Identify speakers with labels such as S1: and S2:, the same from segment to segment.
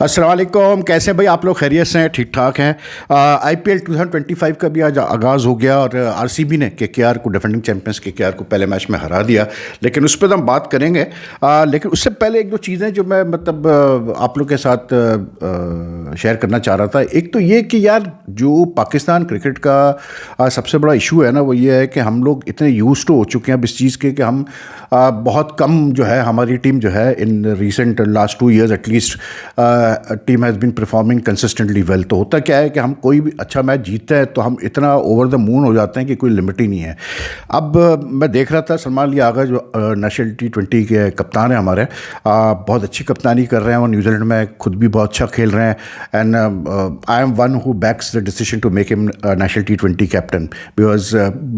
S1: अस्सलाम वालेकुम। कैसे भाई आप लोग? खैरियत से हैं? ठीक ठाक हैं? आईपीएल 2025 का भी आज आगाज़ हो गया और आरसीबी ने केकेआर को, डिफेंडिंग चैंपियंस केकेआर को पहले मैच में हरा दिया। लेकिन उस पर तो हम बात करेंगे। लेकिन उससे पहले एक दो चीज़ें जो मैं आप लोग के साथ शेयर करना चाह रहा था। एक तो ये कि यार जो पाकिस्तान क्रिकेट का सबसे बड़ा इशू है ना, वो ये है कि हम लोग इतने यूज्ड हो चुके हैं अब इस चीज़ के कि हम बहुत कम जो है हमारी टीम जो है in recent last 2 years at least team has been performing consistently well. तो होता क्या है कि हम कोई भी अच्छा मैच जीतते हैं तो हम इतना ओवर द मून हो जाते हैं कि कोई लिमिट ही नहीं है। अब मैं देख रहा था सलमान अली आगा जो नेशनल T20 के कप्तान हैं हमारे, बहुत अच्छी कप्तानी कर रहे हैं और न्यूजीलैंड में खुद भी बहुत अच्छा खेल रहे हैं। And I am one who backs the decision to make him national T20 captain because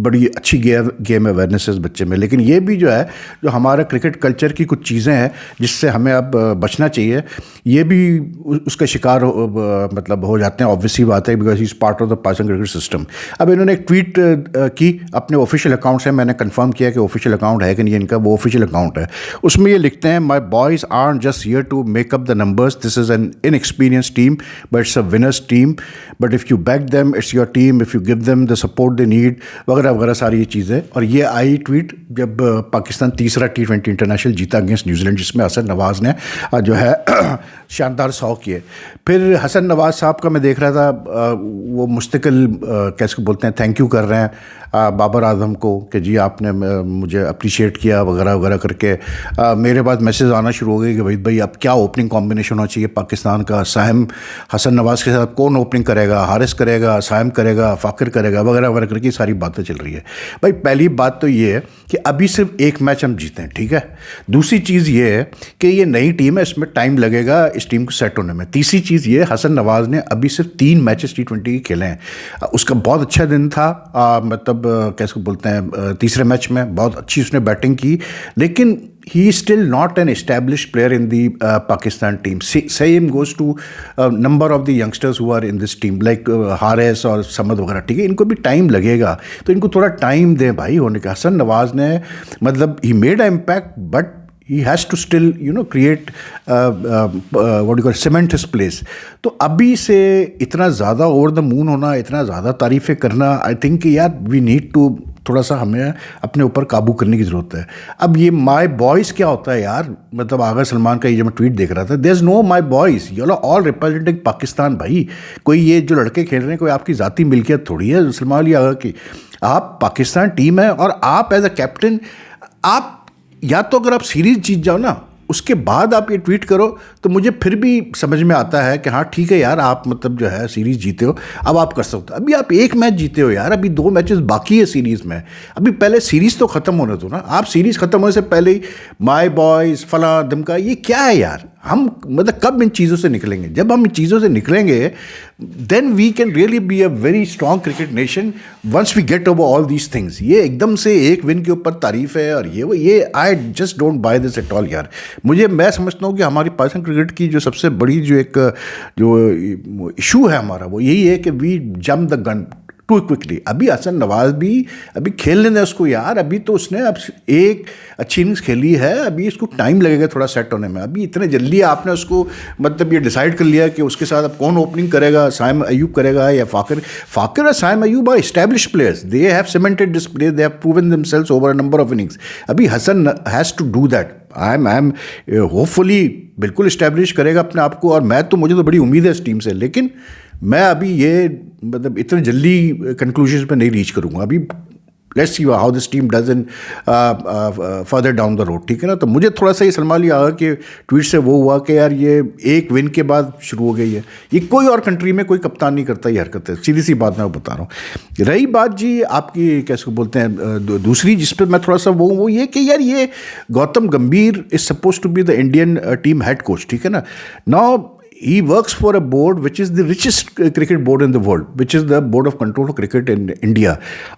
S1: बड़ी अच्छी गेम अवेयरनेस है इस बच्चे में। लेकिन ये भी जो है जो हमारा क्रिकेट कल्चर की कुछ चीज़ें हैं जिससे हमें अब बचना चाहिए, ये भी उसका शिकार हो जाते हैं। ऑब्वियसली बात है because he is part of the Pakistan cricket system. अब इन्होंने एक ट्वीट की अपने ऑफिशियल अकाउंट से, मैंने कंफर्म किया कि ऑफिशियल अकाउंट है कि नहीं इनका, वो ऑफिशियल अकाउंट है। उसमें ये लिखते हैं, my boys are just here to make up the numbers, this is an inexperience team but it's a winners team, but if you back them it's your team, if you give them the support they need, वगैरह वगैरह सारी ये चीज़ें। और ये I tweet जब पाकिस्तान तीसरा T20 international जीता अगेंस्ट न्यूजीलैंड, जिसमें हसन नवाज़ ने जो है शानदार 100 किए। फिर हसन नवाज़ साहब का मैं देख रहा था, वो मुस्तकिल कैसे बोलते हैं, थैंक यू कर रहे हैं बाबर आजम को कि जी आपने मुझे अप्रिशिएट किया वगैरह वगैरह करके। मेरे पास मैसेज आना शुरू हो गए कि भाई अब क्या ओपनिंग कॉम्बिनेशन होना चाहिए पाकिस्तान का, साहिम हसन नवाज़ के साथ कौन ओपनिंग करेगा, हारिस करेगा, साहिम करेगा, फ़ाकिर करेगा, वगैरह वगैरह करके सारी बातें चल रही है। भाई पहली बात तो ये है कि अभी सिर्फ एक मैच हम जीते हैं, ठीक है। दूसरी चीज़ ये है कि ये नई टीम है, इसमें टाइम लगेगा इस टीम को सेट होने में। तीसरी चीज़ ये, हसन नवाज़ ने अभी सिर्फ 3 मैचेस T20 के खेले हैं। उसका बहुत अच्छा दिन था, कैसे बोलते हैं, तीसरे मैच में बहुत अच्छी उसने बैटिंग की, लेकिन he is still not an established player in the Pakistan team. Same goes to number of the youngsters who are in this team like Haris और समद वगैरह, ठीक है। इनको भी टाइम लगेगा, तो इनको थोड़ा टाइम दें भाई होने का। हसन नवाज़ ने he made an impact but he has to still create what you call cement his place. तो अभी से इतना ज़्यादा ओवर द मून होना, इतना ज़्यादा तारीफ़ें करना, आई थिंक कि यार वी नीड टू थोड़ा सा हमें अपने ऊपर काबू करने की ज़रूरत है। अब ये माई बॉयज़ क्या होता है यार, आगा सलमान का ये जब मैं ट्वीट देख रहा था, there is no my boys, you are all representing Pakistan. भाई कोई ये जो लड़के खेल रहे हैं कोई आपकी ज़ाती मिल्कियत थोड़ी है सलमान अली आगा की। आप पाकिस्तान टीम है और आप एज अ कैप्टन, आप या तो अगर आप सीरीज़ जीत जाओ ना उसके बाद आप ये ट्वीट करो तो मुझे फिर भी समझ में आता है कि हाँ ठीक है यार, आप जो है सीरीज़ जीते हो, अब आप कर सकते हो। अभी आप एक मैच जीते हो यार, अभी 2 मैचेस बाकी है सीरीज़ में, अभी पहले सीरीज़ तो ख़त्म होने दो ना। आप सीरीज़ ख़त्म होने से पहले ही माई बॉयज़ फला धमका, ये क्या है यार? हम कब इन चीज़ों से निकलेंगे? जब हम इन चीज़ों से निकलेंगे then we can really be a very strong cricket nation once we get over all these things. ये एकदम से एक विन के ऊपर तारीफ़ है और ये I just don't by this at all यार। मैं समझता हूँ कि हमारी पाकिस्तान क्रिकेट की जो सबसे बड़ी जो इशू है हमारा, वो यही है कि we jump the gun too quickly. अभी हसन नवाज़ भी अभी खेलने दें उसको यार, अभी तो उसने अब एक अच्छी इनिंग्स खेली है, अभी इसको टाइम लगेगा थोड़ा सेट होने में। अभी इतने जल्दी आपने उसको ये डिसाइड कर लिया कि उसके साथ अब कौन ओपनिंग करेगा, साइम अयूब करेगा या फ़ाकिर और Saim Ayub are established players, they have cemented this place, they have proven themselves over a number of innings. अभी Hasan has to do that. I am hopefully बिल्कुल इस्टेब्लिश करेगा अपने आप को, और मुझे तो बड़ी उम्मीद है इस टीम से। लेकिन मैं अभी ये इतने जल्दी कंक्लूजन पे नहीं रीच करूँगा। अभी let's see how this team does in further down the road, ठीक है ना। तो मुझे थोड़ा सा ये सलमान अली आगा के ट्वीट से वो हुआ कि यार ये एक विन के बाद शुरू हो गई है, ये कोई और कंट्री में कोई कप्तान नहीं करता ये हरकत है, सीधी सी बात मैं बता रहा हूँ। रही बात जी आपकी कैसे बोलते हैं दूसरी, जिस पर मैं थोड़ा सा वो ये कि यार ये Gautam Gambhir is suppose to be the Indian team head coach, ठीक है ना। Now he works for a board which is the richest cricket board in the world, which is the board of control of cricket in India.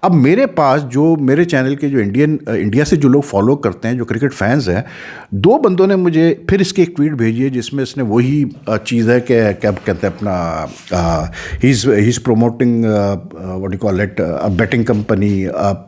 S1: अब मेरे पास जो मेरे channel के जो India से जो लोग फॉलो करते हैं, जो क्रिकेट फैंस हैं, 2 बंदों ने मुझे फिर इसकी एक ट्वीट भेजी है जिसमें इसने वही चीज़ है कि क्या कहते हैं अपना ही is promoting what you call it betting company,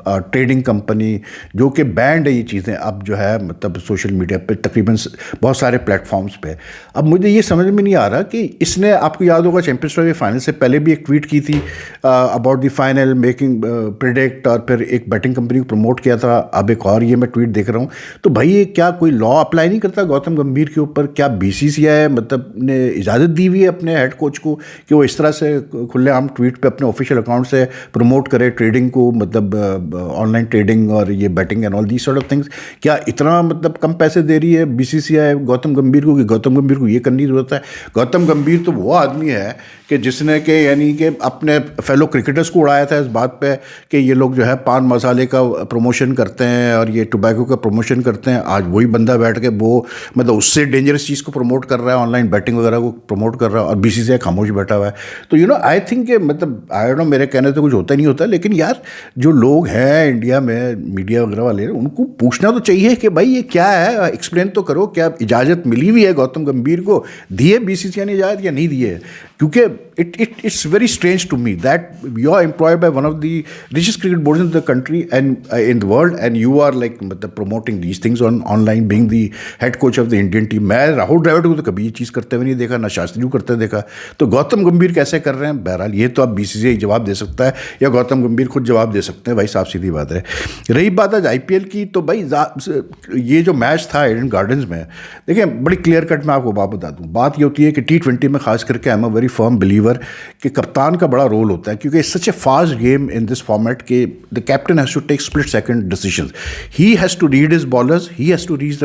S1: trading company, जो कि बैंड है ये चीज़ें अब जो है सोशल मीडिया पे तकरीबन बहुत सारे प्लेटफॉर्म्स पे। अब मुझे ये समझ में नहीं आ रहा कि इसने, आपको याद होगा चैंपियंस ट्रॉफी फाइनल से पहले भी एक ट्वीट की थी about the final making predict, और फिर एक बैटिंग कंपनी को प्रमोट किया था। अब एक और ये मैं ट्वीट देख रहा हूँ। तो भाई ये क्या कोई लॉ अप्लाई नहीं करता गौतम गंभीर के ऊपर? क्या बीसीसीआई मतलब ने इजाज़त दी हुई है अपने हेड कोच को कि वो इस तरह से खुलेआम ट्वीट पे अपने ऑफिशियल अकाउंट से प्रमोट करे ट्रेडिंग को, मतलब ऑनलाइन ट्रेडिंग और ये batting and all the sort of things? क्या इतना मतलब कम पैसे दे रही है बीसीसीआई गौतम गंभीर को कि गौतम गंभीर को ये करने की ज़रूरत है? गौतम गंभीर तो वो आदमी है कि जिसने कि यानी कि अपने फेलो क्रिकेटर्स को उड़ाया था इस बात पे कि ये लोग जो है पान मसाले का प्रमोशन करते हैं और ये टोबैको का प्रमोशन करते हैं। आज वही बंदा बैठ के वो मतलब उससे डेंजरस चीज़ को प्रमोट कर रहा है, ऑनलाइन बैटिंग वगैरह को प्रमोट कर रहा है, और बीसीसीआई खामोश बैठा हुआ है। तो आई थिंक मतलब आई डोंट नो, मेरे कहने तो कुछ होता नहीं होता, लेकिन यार जो लोग हैं इंडिया में मीडिया वगैरह वाले, उनको पूछना तो चाहिए कि भाई ये क्या है, एक्सप्लेन तो करो। क्या इजाज़त मिली हुई है गौतम गंभीर को? दी है बीसीसीआई ने इजाज़त या नहीं दी है? क्योंकि it's very strange to me that you are employed by one of the richest cricket boards in the country and in the world, and you are like promoting these things on online, being the head coach of the Indian team. मैं राहुल द्रविड़ को तो कभी ये चीज़ करते हुए नहीं देखा, ना शास्त्री को करते देखा, तो गौतम गंभीर कैसे कर रहे हैं? बहरहाल ये तो अब बीसीसीआई जवाब दे सकता है या गौतम गंभीर खुद जवाब दे सकते हैं, भाई साफ सीधी बात है। रही बात आज आईपीएल की, तो भाई ये जो मैच था ईडन गार्डन्स में, देखिए बड़ी क्लियर कट मैं आपको बात बता दूँ। बात ये होती है कि T20 में खास करके I am a very firm believer कि कप्तान का बड़ा रोल होता है, क्योंकि such a fast game in this format के the captain has to take split second decisions. He has to read his bowlers, he has to read the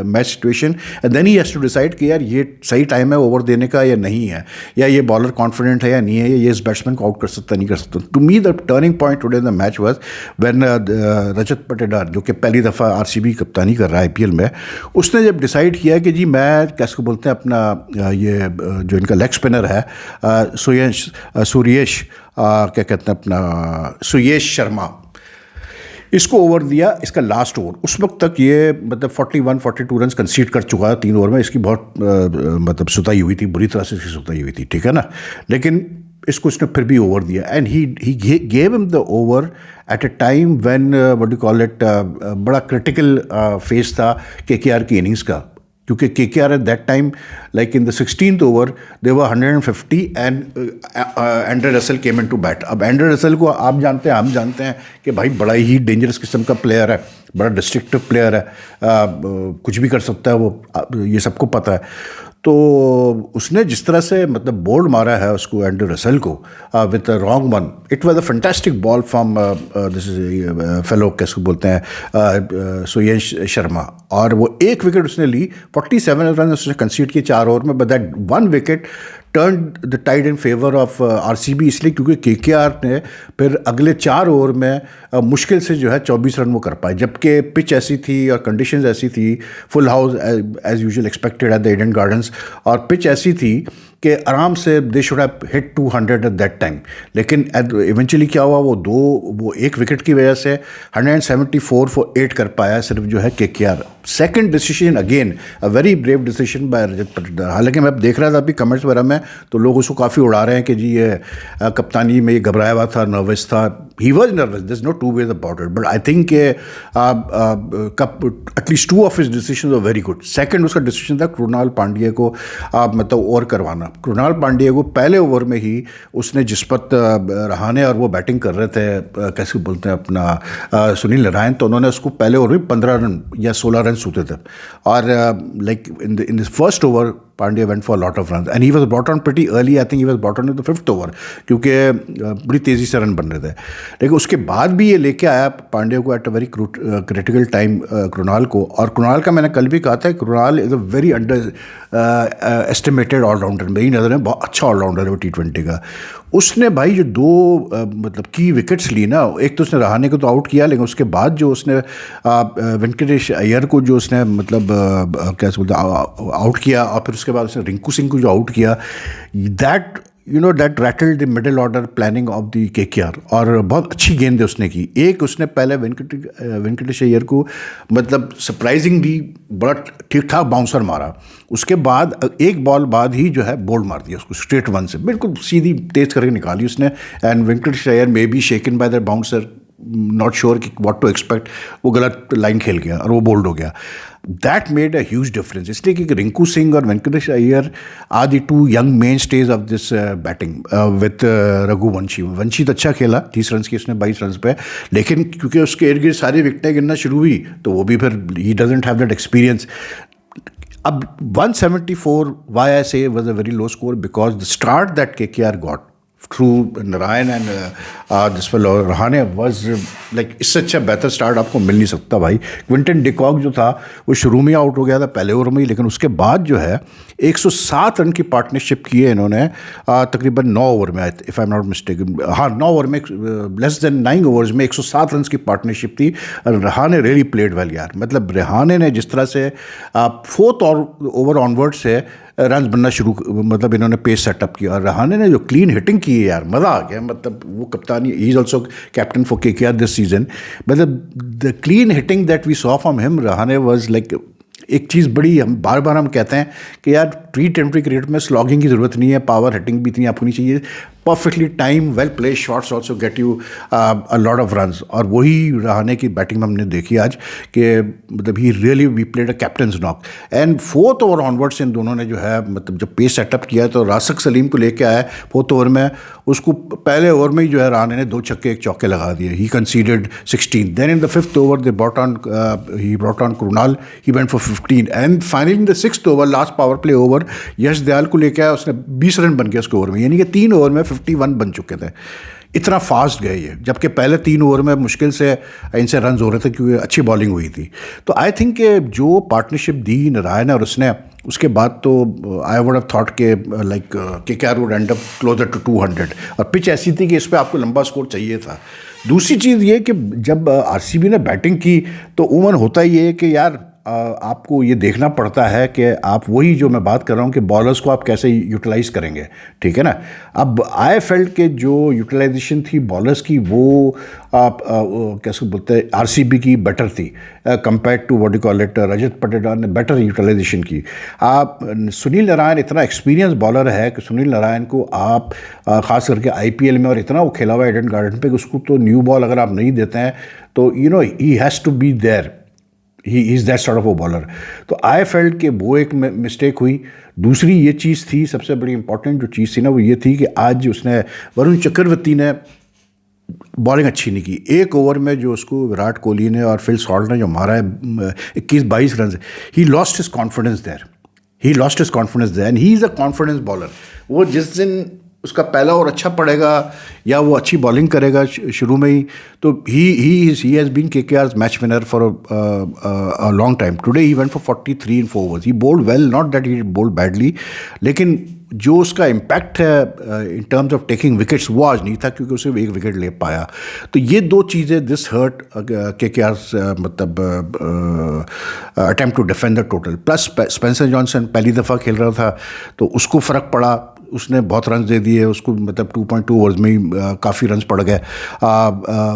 S1: match situation, and then he has to decide कि यार ये सही time है over देने का या नहीं है, या ये बॉलर कॉन्फिडेंट है या नहीं है, या ये इस बैट्समैन को आउट कर सकता नहीं कर सकता। To me the turning point today in the match was when Rajat Patidar, जो कि पहली दफ़ा आरसीबी कप्तानी कर रहा है आईपीएल में, उसने जब डिसाइड किया कि जी मैं कैसे बोलते हैं अपना ये जो इनका लेग स्पिनर है सुरेश क्या कहते हैं अपना सुयेश शर्मा, इसको ओवर दिया, इसका लास्ट ओवर। उस वक्त तक ये मतलब 41-42 रन कंसीड कर चुका है 3 ओवर में। इसकी बहुत मतलब सुताई हुई थी, बुरी तरह से इसकी सुताई हुई थी, ठीक है ना। लेकिन इसको इसने फिर भी ओवर दिया, and he gave him the over at a time when what do call it, बड़ा क्रिटिकल फेज था केकेआर की इनिंग्स का, क्योंकि KKR at that time like in the 16th over they were 150 and Andre Russell came in to bat. अब Andre Russell को आप जानते हैं, हम जानते हैं कि भाई बड़ा ही डेंजरस किस्म का प्लेयर है, बड़ा डिस्ट्रक्टिव प्लेयर है, कुछ भी कर सकता है वो, ये सबको पता है। तो उसने जिस तरह से मतलब बोल्ड मारा है उसको एंड्रे रसेल को with a wrong one, it was a fantastic ball from this is fellow कैसे बोलते हैं सुयेश शर्मा, और वो एक विकेट उसने ली। 47 रन उसने कंसीड किए 4 ओवर में, but that 1 wicket turn the tied in favour of RCB, इसलिए क्योंकि केकेआर ने फिर अगले 4 ओवर में मुश्किल से जो है 24 रन वो कर पाए, जबकि पिच ऐसी थी और कंडीशंस ऐसी थी, full house as usual expected at the Eden Gardens, और पिच ऐसी थी कि आराम से they should have hit 200 at that time. लेकिन इवेंचुअली क्या हुआ, वो एक विकेट की वजह से 174 फॉर 8 कर पाया सिर्फ जो है KKR. Second decision again a very brave decision by Rajat Patidar. हालांकि मैं देख रहा था अभी कमेंट्स वगैरह में, तो लोग उसको काफ़ी उड़ा रहे हैं कि जी ये कप्तानी में ये घबराया हुआ था, नर्वस था। He was nervous, this no two ways about it, but I think at least 2 of his decision were very good. Second उसका डिसीजन था कृणाल पांड्या को मतलब ओवर करवाना। कृणाल पांड्या को पहले ओवर में ही उसने जिस्पत रहाणे और वो बैटिंग कर रहे थे कैसे बोलते हैं अपना सुनील नारायण, तो उन्होंने उसको पहले ओवर में 15 रन या 16 रन सूते थे, और like in this first over Pandya went for a lot of runs and he was brought on pretty early. I think he was brought on in the 5th over क्योंकि बड़ी तेज़ी से run बन रहे थे। लेकिन उसके बाद भी ये लेके आया पांड्या को at a very critical time Krunal को, और कृणाल का मैंने कल भी कहा था, Krunal is a very underestimated all rounder, मेरी नज़र में बहुत अच्छा ऑलराउंडर है वो T20 का। उसने भाई जो 2 मतलब की विकेट्स ली ना, एक तो उसने रहाणे को तो आउट किया, लेकिन उसके बाद जो उसने वेंकटेश अय्यर को जो उसने मतलब कैसे बोलते आउट किया, और फिर उसके बाद उसने रिंकू सिंह को जो आउट किया, that that rattled the middle order planning of the KKR, और बहुत अच्छी गेंदें उसने की। एक उसने पहले वेंकटेश अय्यर को मतलब सरप्राइजिंगली बड़ा ठीक ठाक बाउंसर मारा, उसके बाद एक बॉल बाद ही जो है बोल्ड मार दिया उसको स्ट्रेट 1 से, बिल्कुल सीधी तेज करके निकाली उसने, and Venkatesh Iyer may be shaken by the bouncer, not sure कि व्हाट टू एक्सपेक्ट, वो गलत लाइन खेल गया और वो बोल्ड हो गया. That made a huge difference. इसलिए कि रिंकू सिंह और Venkatesh Iyer are the two young men stage of this batting with Raghuvanshi. Vanshi तो अच्छा खेला, 30 रन की उसने 22 रन पे, लेकिन क्योंकि उसके इर्द गिर्द सारी विकटें गिरना शुरू हुई तो वो भी फिर he doesn't have that experience. अब 174, why I say was a very low score, because the start that KKR got through Narayan and this fellow Rahane was like, इससे अच्छा बेहतर स्टार्ट आपको मिल नहीं सकता भाई. क्विंटन डिकॉक जो था वो शुरू में आउट हो गया था पहले ओवर में ही, लेकिन उसके बाद जो है 107 रन की पार्टनरशिप की है इन्होंने तकरीबन 9 ओवर में, if I am not mistaken. हाँ, 9 ओवर में, लेस देन 9 ओवर्स में 107 रन की पार्टनरशिप थी. रहाने रियली प्लेड वेल यार. मतलब रहाने ने जिस तरह से 4th ओवर ऑनवर्ड से रन बनना शुरू, मतलब इन्होंने पेस सेटअप किया, और रहाने ने जो क्लीन हिटिंग की है यार, मज़ा आ गया. मतलब वो कप्तानी, he is also captain for KKR this season. मतलब the clean hitting that we saw from him, Rahane was like, एक चीज़ बड़ी, हम बार हम कहते हैं कि यार T20 क्रिकेट में स्लॉगिंग की ज़रूरत नहीं है, पावर हिटिंग भी इतनी आपको नहीं चाहिए. Perfectly time, well play shots also get you a lot of runs. और वही रहाने की बैटिंग में हमने देखी आज कि मतलब he really we played a captain's knock. And 4th over onwards in दोनों ने जो है मतलब जब पेस सेटअप किया तो रासिक सलीम को लेके आया 4th ओवर में. उसको पहले ओवर में ही जो है रहाने ने 2 छक्के 1 चौके लगा दिए. He considered 16. Then in the 5th over they brought on Krunal, he went for 15. And finally in the 6th over, last power play over, Yash Dayal को लेके आया, उसने 20 रन बन गया उसके ओवर में, यानी कि 3 ओवर में 51 बन चुके थे. इतना फास्ट गए ये, जबकि पहले 3 ओवर में मुश्किल से इनसे रन हो रहे थे क्योंकि अच्छी बॉलिंग हुई थी. तो आई थिंक जो पार्टनरशिप दी नारायण और उसने, उसके बाद तो आई वुड हैव थॉट के like KKR would end up closer to 200. और पिच ऐसी थी कि इस पर आपको लंबा स्कोर चाहिए था. दूसरी चीज़ ये कि जब आरसीबी ने बैटिंग की तो उमन होता ही है कि यार आपको ये देखना पड़ता है कि आप वही जो मैं बात कर रहा हूँ कि बॉलर्स को आप कैसे यूटिलाइज़ करेंगे, ठीक है ना. अब आई फेल्ट के जो यूटिलाइजेशन थी बॉलर्स की, वो आप कैसे बोलते हैं, आरसीबी की बेटर थी compare to what you call it. Rajat Patidar ने बेटर यूटिलाइजेशन की. आप सुनील नारायण इतना एक्सपीरियंस बॉलर है कि सुनील नारायण को आप ख़ास करके आईपीएल में, और इतना वो खेला हुआ एडन गार्डन पे कि उसको तो न्यू बॉल अगर आप नहीं देते हैं तो you know he has to be there. He is that sort of a bowler. तो आई फेल्ट कि वो एक मिस्टेक हुई. दूसरी ये चीज़ थी, सबसे बड़ी इंपॉर्टेंट जो चीज़ थी ना, वो ये थी कि आज उसने, वरुण चक्रवर्ती ने बॉलिंग अच्छी नहीं की. 1 ओवर में जो उसको विराट कोहली ने और फिल सॉल्ट ने जो मारा है 21-22 run, he lost his confidence there. And he is a confidence bowler. वो जिस दिन उसका पहला ओवर अच्छा पड़ेगा या वो अच्छी बॉलिंग करेगा शुरू में ही, तो he has been KKR's match winner for a long time. Today he went for 43 in 4 overs. He bowled well, not that he bowled badly, लेकिन जो उसका इम्पैक्ट है in terms of taking wickets वो आज नहीं था क्योंकि उसे 1 विकेट ले पाया. तो ये 2 चीज़ें, दिस हर्ट केकेआर's मतलब attempt to defend the total. Plus Spencer Johnson पहली दफ़ा खेल रहा था तो उसको फ़र्क पड़ा, उसने बहुत रन दे दिए उसको, मतलब 2.2 ओवर्स में ही काफ़ी रन्स पड़ गए.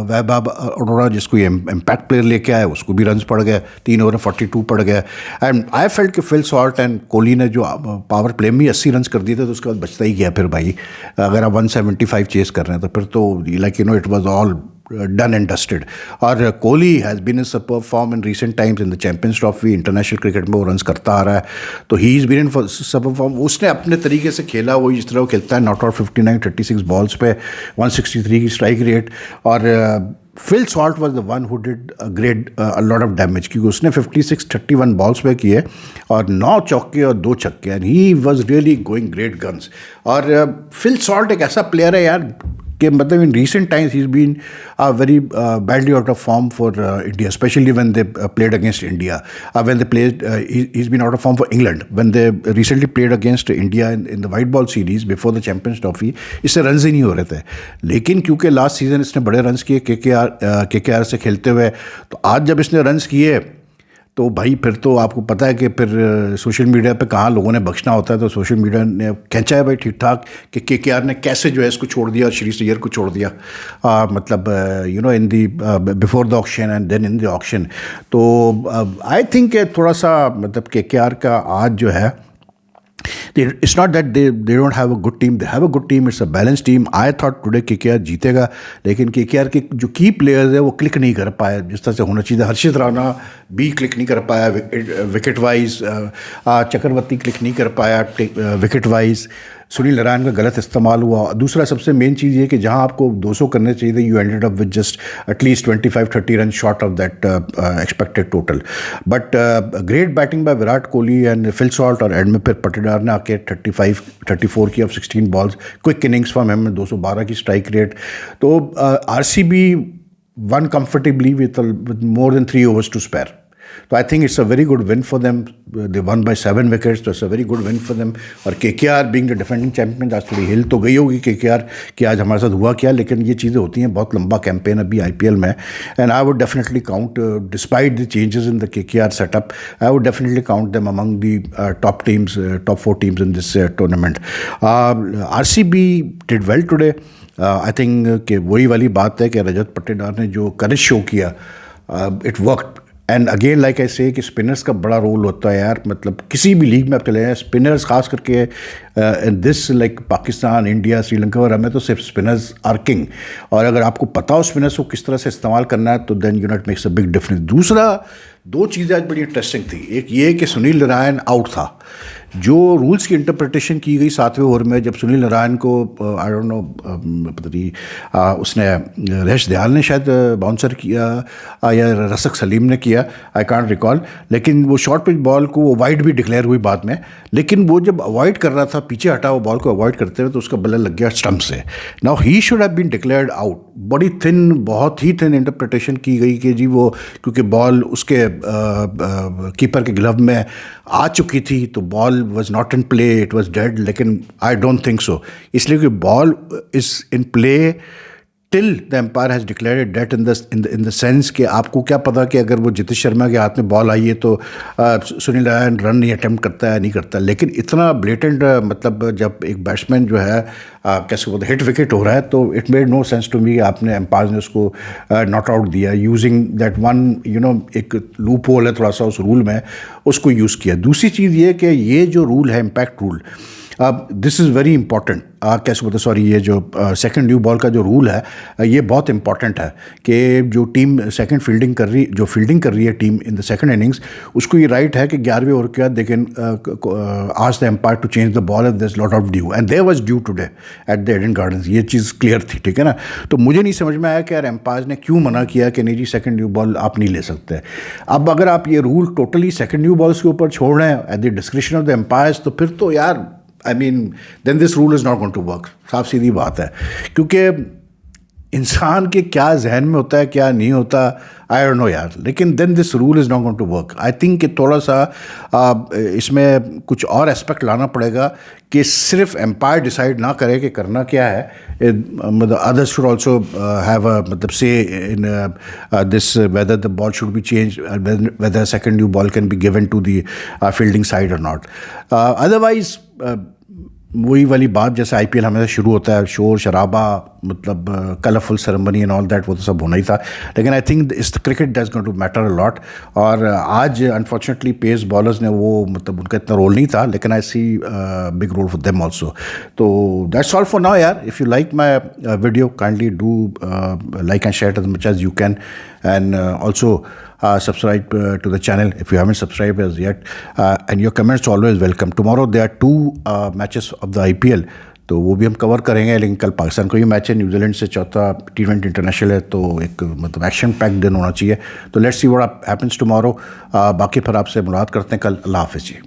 S1: वैभव अरोड़ा जिसको ये इम्पैक्ट प्लेयर लेके आए उसको भी रन्स पड़ गए, 3 ओवर में 42 पड़ गए. एंड आई फेल्ट कि फिल सॉल्ट एंड कोहली ने जो पावर प्ले में 80 रन कर दिए थे तो उसके बाद बचता ही गया फिर भाई. अगर आप 175 चेस कर रहे हैं तो फिर तो like you know it was all done and dusted. और Kohli has been in super form in recent times in the champions trophy, international cricket में वो रन्स करता आ रहा है. तो he is been in super form. उसने अपने तरीके से खेला, वही जिस तरह वो खेलता है, नॉट आउट 59 36 बॉल्स पे 163 की स्ट्राइक रेट. और Phil Salt was the one who did a lot of damage क्योंकि उसने 56 31 बॉल्स पे किए और 9 चौके और 2 छक्के. And he was really going great guns. और फिल सॉल्ट एक ऐसा प्लेयर है यार कि मतलब इन recent times he's been very badly out of form for India, especially when they played against India. When they played, he's been out of form for England. When they recently played against India in the white ball series before the Champions Trophy, इससे runs ही नहीं हो रहे थे. लेकिन क्योंकि last season इसने बड़े runs किए केकेआर से खेलते हुए, तो आज जब इसने रन्स किए तो भाई फिर तो आपको पता है कि फिर सोशल मीडिया पे कहाँ लोगों ने बख्शना होता है, तो सोशल मीडिया ने खींचा है भाई ठीक ठाक कि केकेआर ने कैसे जो है इसको छोड़ दिया और श्रीश अय्यर को छोड़ दिया, मतलब you know in the before the auction and then in the auction. तो आई थिंक थोड़ा सा मतलब केकेआर का आज जो है It's not that they don't have a good team. They have a good team. It's a balanced team. I thought today KKR जीतेगा, लेकिन KKR के जो की प्लेयर्स है वो क्लिक नहीं कर पाए जिस तरह से होना चाहिए। हर्षित राणा भी क्लिक नहीं कर पाया विकेट वाइज, चक्रवर्ती क्लिक नहीं कर पाया विकेट वाइज, सुनील नारायण का गलत इस्तेमाल हुआ। दूसरा सबसे मेन चीज़ ये कि जहां आपको 200 करने चाहिए थे, you ended up with just at least 25-30 run short of that expected total. But great batting bye Virat Kohli and Phil Salt, और एंड में फिर पटेदार ने आके 34 की of 16 balls, quick innings from him, 212 की स्ट्राइक रेट। तो RCB one comfortably with more than 3 overs to spare. So I think it's a very good win for them. They won by 7 wickets, so it's a very good win for them. और KKR being the defending champion, आज थोड़ी हिल तो गई होगी KKR कि आज हमारे साथ हुआ क्या, लेकिन ये चीज़ें होती हैं, बहुत लंबा कैंपेन अभी IPL में। And I would definitely count, despite the changes in the KKR setup, I would definitely count them among the top teams, top 4 teams in this tournament. RCB did well today. I think कि वही वाली बात है कि रजत पाटीदार ने जो करेज show किया, it worked. And again like I से कि स्पिनर्स का बड़ा रोल होता है यार, मतलब किसी भी लीग में आप चले जाएँ, स्पिनर्स खास करके in this like Pakistan, India, Sri Lanka और हमें तो सिर्फ स्पिनर्स आर किंग। और अगर आपको पता हो स्पिनर्स को किस तरह से इस्तेमाल करना है तो then you not makes a big difference. दूसरा 2 चीज़ें आज बड़ी इंटरेस्टिंग थी। एक ये कि सुनील नारायण आउट था, जो रूल्स की इंटरप्रिटेशन की गई 7वें ओवर में, जब सुनील नारायण को आई डोंट नो पता नहीं उसने रैश दयाल ने शायद बाउंसर किया या रसक सलीम ने किया, आई कांट रिकॉल, लेकिन वो शॉर्ट पिच बॉल को वो वाइड भी डिक्लेयर हुई बाद में, लेकिन वो जब अवॉइड कर रहा था, पीछे हटा वो बॉल को अवॉइड करते हुए, तो उसका बल्ला लग गया स्टंप से। Now he should have been declared out. बड़ी थिन, बहुत ही थिन इंटरप्रिटेशन की गई कि जी वो क्योंकि बॉल उसके कीपर के ग्लव में आ चुकी थी तो ball was not in play, it was dead, लेकिन I don't think so, इसलिए कि ball is in play till the umpire has declared it dead in the sense कि आपको क्या पता कि अगर वो जितेश शर्मा के हाथ में बॉल आई है तो सुनील नारायण रन नहीं अटेम्प्ट करता है, नहीं करता। लेकिन इतना ब्लेटेंट मतलब जब एक बैट्समैन जो है कैसे बोलते हिट विकेट हो रहा है, तो it made no sense to me, आपने एम्पायर ने उसको नॉट आउट दिया यूजिंग दैट वन एक लूप होल है थोड़ा सा उस रूल में, उसको यूज़ किया। दूसरी चीज़ ये कि ये जो रूल है impact rule, this is very important. कैसे बोलते सॉरी, ये जो सेकंड न्यू बॉल का जो रूल है ये बहुत इंपॉर्टेंट है कि जो टीम सेकंड फील्डिंग कर रही है team in the second innings, उसको ये राइट है कि 11वें ओवर के बाद they can ask the umpire to change the ball if there is lot of dew, and there was dew today at the Eden Gardens. ये चीज़ क्लियर थी, ठीक है ना। तो मुझे नहीं समझ में आया कि यार एम्पायर ने क्यों मना किया कि नहीं जी सेकंड न्यू बॉल आप नहीं ले सकते। अब अगर आप ये rule totally second new balls के ऊपर छोड़ रहे हैं at the discretion of the umpires, तो फिर तो यार I mean then this rule is not going to work. साफ सीधी बात है, क्योंकि इंसान के क्या जहन में होता है क्या नहीं होता आई डोंट नो यार, लेकिन then this rule is not going to work. I think कि थोड़ा सा इसमें कुछ और एस्पेक्ट लाना पड़ेगा कि सिर्फ एम्पायर डिसाइड ना करे कि करना क्या है, मतलब others should also have a मतलब से in this whether the ball should be change, whether second new ball can be given to the fielding side और नॉट। अदरवाइज वही वाली बात, जैसे IPL हमेशा शुरू होता है शोर शराबा, मतलब colourful ceremony and all that, वो तो सब होना ही था, लेकिन आई थिंक इस cricket that's going to matter a lot. और आज अनफॉर्चुनेटली पेस बॉलर्स ने वो मतलब उनका इतना रोल नहीं था, लेकिन I see big role for them also. तो दैट्स ऑल फॉर नाउ यार। If you like my video kindly do like and share it as much as you can, and also subscribe to the channel if you haven't subscribed as yet, and your comments always welcome. Tomorrow there are 2 matches of the IPL, तो वो भी हम cover करेंगे, लेकिन कल पाकिस्तान का ही match है, New Zealand से चौथा T20 इंटरनेशनल है, तो एक मतलब एक्शन पैक दिन होना चाहिए। तो let's see what happens tomorrow. बाकी फिर आपसे मुलाकात करते हैं कल। अल्लाह हाफिज़ जी।